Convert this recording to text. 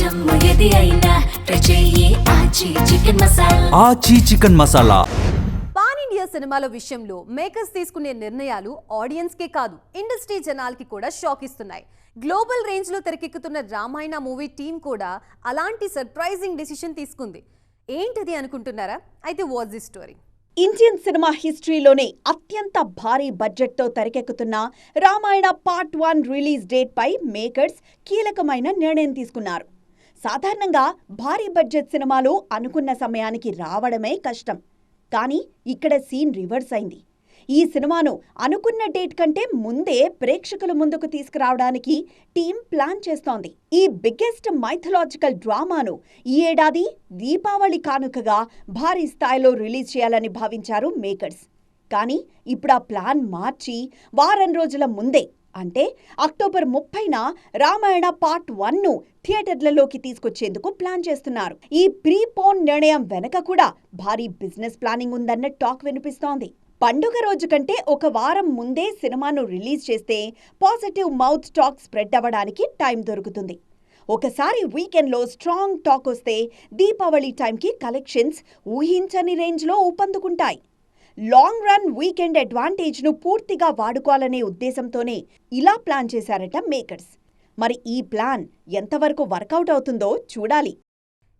Item ఏది అయినా try చెయ్యి ఆచి చికెన్ మసాలా. ఆచి చికెన్ మసాలా. పాన్ ఇండియా సినిమాల విషయంలో మేకర్స్ తీసుకునే నిర్ణయాలు ఆడియన్స్కే కాదు ఇండస్ట్రీ జనాలకి కూడా షాక్ ఇస్తున్నాయి. గ్లోబల్ రేంజ్ లో తెరకెక్కుతున్న రామాయణ మూవీ టీం కూడా అలాంటి సర్ప్రైజింగ్ డెసిషన్ తీసుకుంది. ఏంటది అనుకుంటున్నారా? అయితే what's the story? Indian cinema హిస్టరీలోనే అత్యంత భారీ బడ్జెట్తో తెరకెక్కుతున్న రామాయణ పార్ట్ 1 రిలీజ్ డేట్ పై మేకర్స్ కీలకమైన నిర్ణయం తీసుకున్నారు. సాధారణంగా భారీ బడ్జెట్ సినిమాలు అనుకున్న సమయానికి రావడమే కష్టం. కానీ ఇక్కడ సీన్ రివర్స్ అయింది. ఈ సినిమాను అనుకున్న డేట్ కంటే ముందే ప్రేక్షకుల ముందుకు తీసుకురావడానికి టీం ప్లాన్ చేస్తోంది. ఈ బిగ్గెస్ట్ మైథలాజికల్ డ్రామాను ఈ ఏడాది దీపావళి కానుకగా భారీ స్థాయిలో రిలీజ్ చేయాలని భావించారు మేకర్స్. కానీ ఇప్పుడు ఆ ప్లాన్ మార్చి వారం రోజుల ముందే అంటే అక్టోబర్ 30న రామాయణ పార్ట్ 1ను థియేటర్లలోకి తీసుకొచ్చేందుకు ప్లాన్ చేస్తున్నారు. ఈ ప్రీపోన్ నిర్ణయం వెనక కూడా భారీ బిజినెస్ ప్లానింగ్ ఉందన్న టాక్ వినిపిస్తోంది. పండుగ రోజు కంటే ఒక వారం ముందే సినిమాను రిలీజ్ చేస్తే పాజిటివ్ మౌత్ టాక్ స్ప్రెడ్ అవ్వడానికి టైం దొరుకుతుంది. ఒకసారి వీకెండ్లో స్ట్రాంగ్ టాక్ వస్తే దీపావళి టైంకి కలెక్షన్స్ ఊహించని రేంజ్లో ఊపందుకుంటాయి. లాంగ్ రన్ వీకెండ్ అడ్వాంటేజ్ను పూర్తిగా వాడుకోవాలనే ఉద్దేశంతోనే ఇలా ప్లాన్ చేశారట మేకర్స్. మరి ఈ ప్లాన్ ఎంతవరకు వర్కౌట్ అవుతుందో చూడాలి.